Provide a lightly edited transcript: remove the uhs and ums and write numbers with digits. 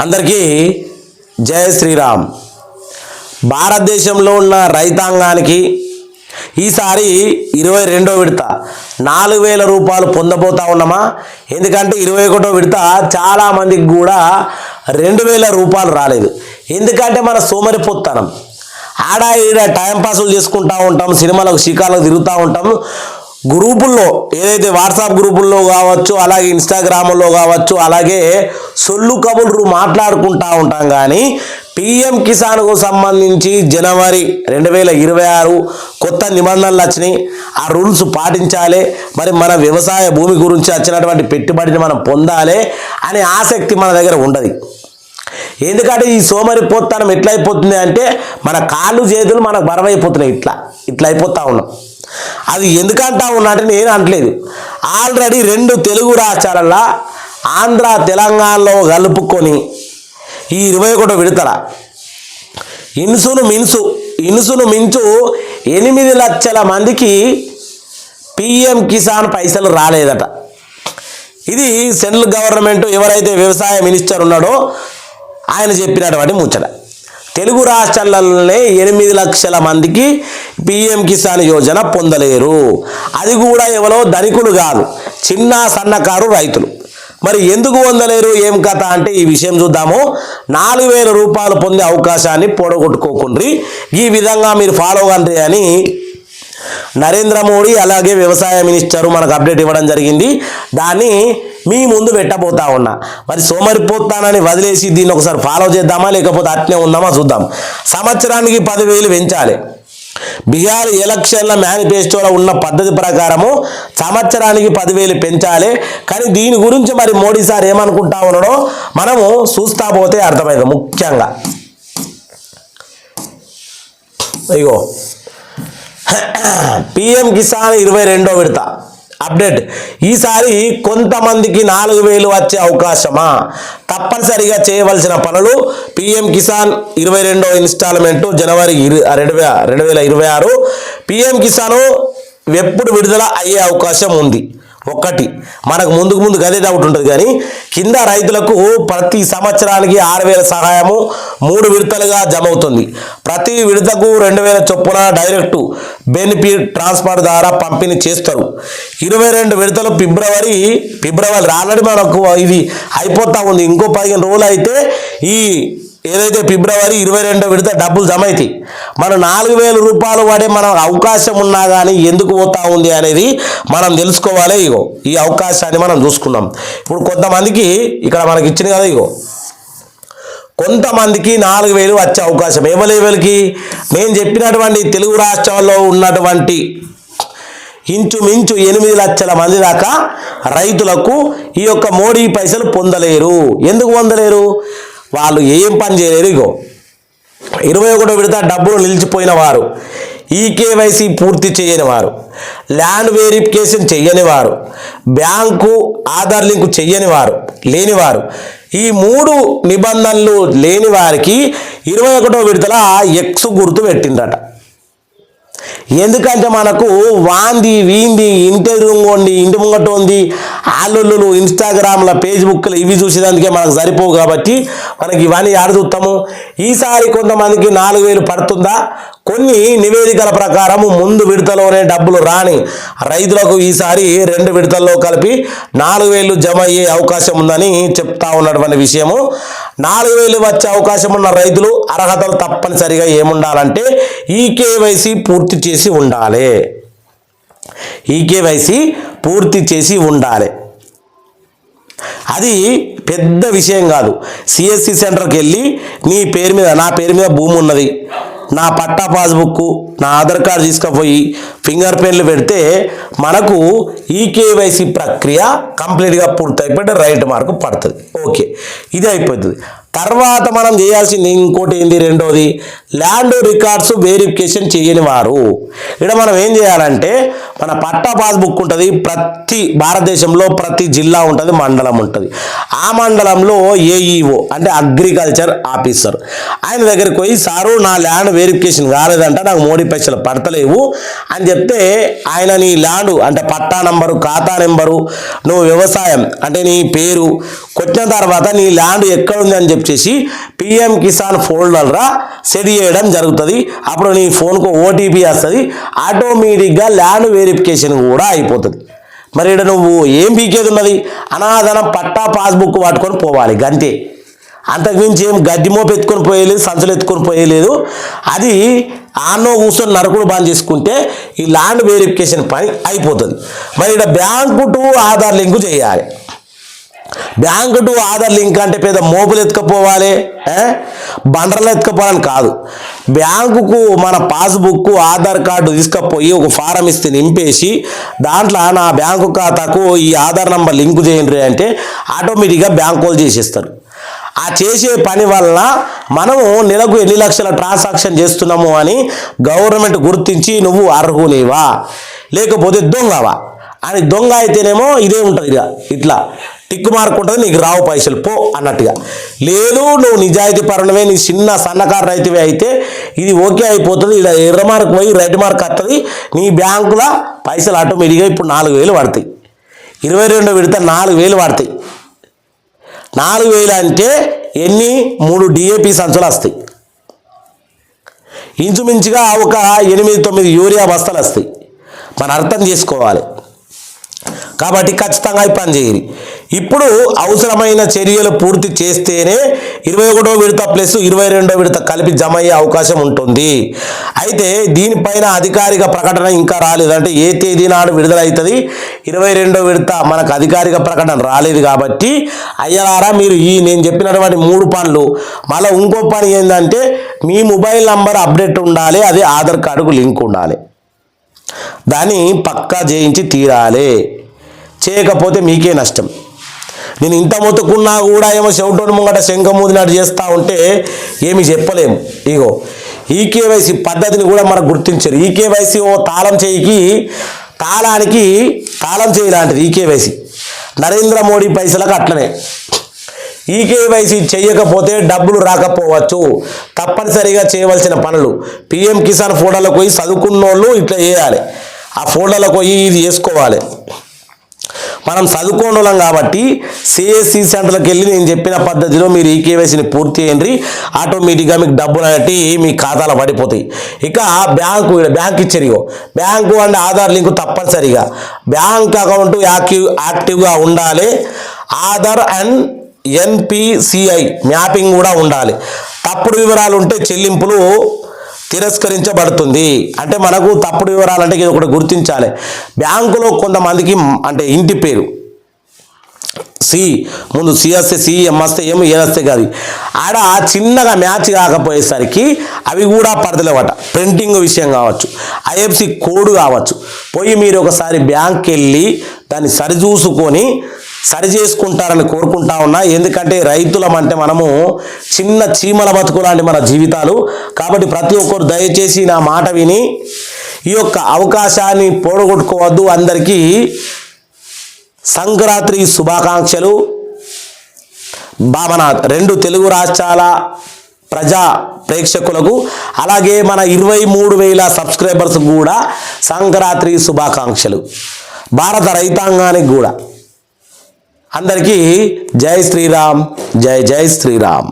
అందరికీ జై శ్రీరామ్. భారతదేశంలో ఉన్న రైతాంగానికి ఈసారి 22వ విడత 4000 రూపాయలు పొందబోతా ఉన్నామా? ఎందుకంటే 21వ విడత చాలామందికి కూడా 2000 రూపాయలు రాలేదు. ఎందుకంటే మన సోమరిపోత్తనం, ఆడ ఈడ టైంపాసులు చేసుకుంటూ ఉంటాం, సినిమాలకు షికార్లకు తిరుగుతూ ఉంటాం. గ్రూపుల్లో ఏదైతే వాట్సాప్ గ్రూపుల్లో కావచ్చు, అలాగే ఇన్స్టాగ్రామ్లో కావచ్చు, అలాగే సొల్లు కబుర్లు మాట్లాడుకుంటూ ఉంటాం. కానీ పిఎం కిసాన్కు సంబంధించి జనవరి 2026 కొత్త నిబంధనలు వచ్చినాయి. ఆ రూల్స్ పాటించాలి, మరి మన వ్యవసాయ భూమి గురించి వచ్చినటువంటి పెట్టుబడిని మనం పొందాలి అనే ఆసక్తి మన దగ్గర ఉండదు. ఎందుకంటే ఈ సోమరిపోత్తనం ఎట్లయిపోతుంది అంటే మన కాళ్ళు చేతులు మనకు బరవైపోతున్నాయి, ఇట్లా అయిపోతూ ఉన్నాం. అది ఎందుకంటా ఉన్నా అంటే నేను అనట్లేదు. ఆల్రెడీ 2 తెలుగు రాష్ట్రాలలో ఆంధ్ర తెలంగాణలో కలుపుకొని ఈ 21వ విడతల ఇన్సును మించు 8 లక్షల మందికి పిఎం కిసాన్ పైసలు రాలేదట. ఇది సెంట్రల్ గవర్నమెంట్ ఎవరైతే వ్యవసాయ మినిస్టర్ ఉన్నాడో ఆయన చెప్పినటువంటి ముచ్చట. తెలుగు రాష్ట్రాలలోనే 8 లక్షల మందికి పిఎం కిసాన్ యోజన పొందలేరు. అది కూడా ఎవరో ధనికులు కాదు, చిన్న సన్నకారు రైతులు. మరి ఎందుకు పొందలేరు, ఏం కథ అంటే ఈ విషయం చూద్దాము. 4000 రూపాయలు పొందే అవకాశాన్ని పొడగొట్టుకోకుండ్రి, ఈ విధంగా మీరు ఫాలో కండి అని నరేంద్ర మోడీ అలాగే వ్యవసాయ మినిస్టరు మనకు అప్డేట్ ఇవ్వడం జరిగింది. దాన్ని మీ ముందు పెట్టబోతా ఉన్నా. మరి సోమరిపోతానని వదిలేసి దీన్ని ఒకసారి ఫాలో చేద్దామా, లేకపోతే అట్నే ఉందామా చూద్దాం. సంవత్సరానికి 10,000 పెంచాలి. బీహార్ ఎలక్షన్ల మేనిఫెస్టోలో ఉన్న పద్ధతి ప్రకారము సంవత్సరానికి 10,000 పెంచాలి. కానీ దీని గురించి మరి మోడీ సార్ ఏమనుకుంటా ఉన్నాడో మనము చూస్తా పోతే అర్థమైంది. ముఖ్యంగా ఇగో పిఎం కిసాన్ 22వ విడత అప్డేట్. ఈసారి కొంతమందికి 4000 వచ్చే అవకాశమా? తప్పనిసరిగా చేయవలసిన పనులు. పిఎం కిసాన్ 22వ ఇన్స్టాల్మెంట్ జనవరి 2026. పిఎం కిసాన్ ఎప్పుడు విడుదల అయ్యే అవకాశం ఉంది? ఒకటి మనకు ముందు అదే డౌట్ ఉంటుంది. కానీ కింద రైతులకు ప్రతి సంవత్సరానికి 6,000 సహాయము 3 విడతలుగా జమ అవుతుంది. ప్రతి విడతకు 2,000 చొప్పున డైరెక్ట్ బెనిఫిట్ ట్రాన్స్ఫర్ ద్వారా పంపిణీ చేస్తారు. 22 విడతలు ఫిబ్రవరి ఆల్రెడీ మనకు ఇది అయిపోతా ఉంది. ఇంకో 15 రోజులు అయితే ఈ ఏదైతే ఫిబ్రవరి 22వ విడత డబ్బులు జమ అవుతాయి. మనం 4,000 రూపాయలు పడే మనం అవకాశం ఉన్నా కానీ ఎందుకు పోతా ఉంది అనేది మనం తెలుసుకోవాలి. ఇగో ఈ అవకాశాన్ని మనం చూసుకున్నాం. ఇప్పుడు కొంతమందికి ఇక్కడ మనకి ఇచ్చింది కదా, ఇగో కొంతమందికి 4,000 వచ్చే అవకాశం. ఎవరికి? నేను చెప్పినటువంటి తెలుగు రాష్ట్రాల్లో ఉన్నటువంటి ఇంచుమించు 8 లక్షల మంది దాకా రైతులకు ఈ యొక్క మోడీ పైసలు పొందలేరు. ఎందుకు పొందలేరు? వాళ్ళు ఏం పని చేయలేరు. ఇగో 21వ విడత డబ్బులు నిలిచిపోయిన వారు, ఈకేవైసీ పూర్తి చేయని వారు, ల్యాండ్ వెరిఫికేషన్ చెయ్యని వారు, బ్యాంకు ఆధార్ లింకు లేనివారు, ఈ 3 నిబంధనలు లేని వారికి 21వ విడతల ఎక్స్ గుర్తు పెట్టిందట. ఎందుకంటే మనకు వాంది వీంది ఇంటి ముంగట ఉంది ఆల్లుళ్ళు ఇన్స్టాగ్రామ్ల ఫేస్బుక్లు ఇవి చూసేదానికే మనకు సరిపోవు. కాబట్టి మనకి ఇవన్నీ చూస్తాము. ఈసారి కొంతమందికి 4,000 పడుతుందా? కొన్ని నివేదికల ప్రకారం ముందు విడతలోనే డబ్బులు రాని రైతులకు ఈసారి 2 విడతల్లో కలిపి 4,000 జమ అయ్యే అవకాశం ఉందని చెప్తా ఉన్నటువంటి విషయము. 4,000 వచ్చే అవకాశం ఉన్న రైతులు అర్హతలు తప్పనిసరిగా ఏముండాలంటే ఈకేవైసీ పూర్తి చేసి ఉండాలి. ఈకేవైసీ పూర్తి చేసి ఉండాలి. అది పెద్ద విషయం కాదు. సిఎస్సి సెంటర్కి వెళ్ళి నా పేరు మీద భూమి ఉన్నది, నా పట్టా పాస్బుక్, నా ఆధార్ కార్డు తీసుకుపోయి ఫింగర్ ప్రింట్లు పెడితే మనకు ఈకేవైసీ ప్రక్రియ కంప్లీట్గా పూర్తయిపోయి రైట్ మార్కు పడుతుంది. ఓకే, ఇది అయిపోతుంది. తర్వాత మనం చేయాల్సింది ఇంకోటి ఏంది? రెండోది ల్యాండ్ రికార్డ్స్ వెరిఫికేషన్ చేయని వారు. ఇక్కడ మనం ఏం చేయాలంటే మన పట్టా పాస్బుక్ ఉంటుంది. ప్రతి భారతదేశంలో ప్రతి జిల్లా ఉంటుంది, మండలం ఉంటుంది. ఆ మండలంలో ఏఈఓ అంటే అగ్రికల్చర్ ఆఫీసర్ ఆయన దగ్గరికి పోయి, సారు నా ల్యాండ్ వెరిఫికేషన్ కాలేదంట, నాకు మోడీ పైసలు పడతలేవు అని చెప్తే ఆయన నీ ల్యాండ్ అంటే పట్టా నంబరు, ఖాతా నెంబరు, నువ్వు వ్యవసాయం అంటే నీ పేరు కొట్టిన తర్వాత నీ ల్యాండ్ ఎక్కడుంది అని చెప్పి చేసి పిఎం కిసాన్ ఫోల్డర్లా సెట్ చేయడం జరుగుతుంది. అప్పుడు నీ ఫోన్కు ఓటీపీ వస్తుంది, ఆటోమేటిక్గా ల్యాండ్ వెరిఫికేషన్ కూడా అయిపోతుంది. మరి ఇక్కడ నువ్వు ఏం పీకేది ఉన్నది? అనాదనం పట్టా పాస్బుక్ పట్టుకొని పోవాలి గంతే. అంతకుమించి ఏం గడ్డి మోపు ఎత్తుకొని పోయలేదు, సంచులు ఎత్తుకొని పోయలేదు. అది ఆన్నో కూర్చొని నరకుడు బంద్ చేసుకుంటే ఈ ల్యాండ్ వెరిఫికేషన్ పని అయిపోతుంది. మరి ఇక్కడ బ్యాంకు టు ఆధార్ లింకు చేయాలి. బ్యాంకు టు ఆధార్ లింక్ అంటే పెద్ద మోపులు ఎత్తుకపోవాలి, బండర్లు ఎత్తుకపోవాలని కాదు. బ్యాంకుకు మన పాస్బుక్ ఆధార్ కార్డు తీసుకుపోయి ఒక ఫారం ఇస్తే నింపేసి దాంట్లో నా బ్యాంకు ఖాతాకు ఈ ఆధార్ నంబర్ లింకు చేయండి అంటే ఆటోమేటిక్గా బ్యాంకు వాళ్ళు చేసేస్తారు. ఆ చేసే పని వల్ల మనము నెలకు ఎన్ని లక్షల ట్రాన్సాక్షన్ చేస్తున్నాము అని గవర్నమెంట్ గుర్తించి నువ్వు అర్హునివా లేకపోతే దొంగవా అని. దొంగ అయితేనేమో ఇదే ఉంటుంది, ఇట్లా టిక్కు మార్క్ ఉంటుంది, నీకు రావు పైసలు పో అన్నట్టుగా. లేదు నువ్వు నిజాయితీ పరుణమే, నీ చిన్న సన్నకారు రైతువే అయితే ఇది ఓకే అయిపోతుంది. ఇలా ఎర్ర మార్క్ పోయి రెడ్ మార్క్ వస్తుంది, నీ బ్యాంకులో పైసలు ఆటోమేటిక్గా ఇప్పుడు 4,000 పడతాయి. 22వ విడత 4,000 పడతాయి. 4,000 అంటే ఎన్ని 3 డిఏపి సంచులు వస్తాయి, ఇంచుమించుగా ఒక 8-9 యూరియా బస్తాలు వస్తాయి. మనం అర్థం చేసుకోవాలి. కాబట్టి ఖచ్చితంగా ఈ పని చేయాలి. ఇప్పుడు అవసరమైన చర్యలు పూర్తి చేస్తేనే 21వ విడత ప్లస్ 22వ విడత కలిపి జమ అయ్యే అవకాశం ఉంటుంది. అయితే దీనిపైన అధికారిక ప్రకటన ఇంకా రాలేదు. అంటే ఏ తేదీ నాడు విడుదల అవుతుంది 22వ విడత మనకు అధికారిక ప్రకటన రాలేదు. కాబట్టి అయ్యలారా మీరు ఈ నేను చెప్పినటువంటి 3 పనులు, మళ్ళీ ఇంకో పని ఏంటంటే మీ మొబైల్ నంబర్ అప్డేట్ ఉండాలి, అదే ఆధార్ కార్డుకు లింక్ ఉండాలి. దాన్ని పక్కా చేయించి తీరాలి. చేయకపోతే మీకే నష్టం. నేను ఇంత మొత్తుకున్నా కూడా ఏమో చెవిటోని ముంగట శంఖమూదినట్టు చేస్తూ ఉంటే ఏమి చెప్పలేము. ఇగో ఈకేవైసీ పద్ధతిని కూడా మనకు గుర్తించారు. ఈకేవైసీ ఓ తాళం చేయికి తాళానికి తాళం చేయి లాంటిది ఈకేవైసీ. నరేంద్ర మోడీ పైసలకు అట్లనే. ఈకేవైసీ చేయకపోతే డబ్బులు రాకపోవచ్చు. తప్పనిసరిగా చేయవలసిన పనులు పిఎం కిసాన్ ఫోటోలకు పోయి చదువుకున్నోళ్ళు ఇట్లా చేయాలి. ఆ ఫోటోలకు పోయి ఇది చేసుకోవాలి. మనం చదువుకోవడం కాబట్టి సిఎస్సి సెంటర్లకు వెళ్ళి నేను చెప్పిన పద్ధతిలో మీరు ఈకేవైసీని పూర్తి చేయండి. ఆటోమేటిక్గా మీకు డబ్బులు అనేవి మీ ఖాతాలో పడిపోతాయి. ఇక బ్యాంక్ ఇచ్చారు. బ్యాంకు అండ్ ఆధార్ లింకు తప్పనిసరిగా. బ్యాంక్ అకౌంట్ యాక్టివ్గా ఉండాలి. ఆధార్ అండ్ ఎన్పిసిఐ మ్యాపింగ్ కూడా ఉండాలి. తప్పుడు వివరాలు ఉంటే చెల్లింపులు తిరస్కరించబడుతుంది. అంటే మనకు తప్పుడు వివరాలు అంటే ఇది ఒకటి గుర్తించాలి. బ్యాంకులో కొంతమందికి అంటే ఇంటి పేరు సి ముందు సి వస్తే సి, ఎం వస్తే ఏం, ఏ వస్తే కాదు, ఆడ చిన్నగా మ్యాచ్ కాకపోయేసరికి అవి కూడా పడతలేవట. ప్రింటింగ్ విషయం కావచ్చు, ఐఎఫ్సి కోడ్ కావచ్చు. పోయి మీరు ఒకసారి బ్యాంక్కి వెళ్ళి దాన్ని సరిచూసుకొని సరి చేసుకుంటారని కోరుకుంటా ఉన్నా. ఎందుకంటే రైతులం అంటే మనము చిన్న చీమల బతుకు లాంటి మన జీవితాలు. కాబట్టి ప్రతి ఒక్కరు దయచేసి నా మాట విని ఈ యొక్క అవకాశాన్ని పోగొట్టుకోవద్దు. అందరికీ సంక్రాంతి శుభాకాంక్షలు. మన 2 తెలుగు రాష్ట్రాల ప్రజా ప్రేక్షకులకు అలాగే మన 23,000 సబ్స్క్రైబర్స్ కూడా సంక్రాంతి శుభాకాంక్షలు. భారత రైతాంగానికి కూడా అందరికీ జై శ్రీరామ్, జై జై శ్రీరామ్.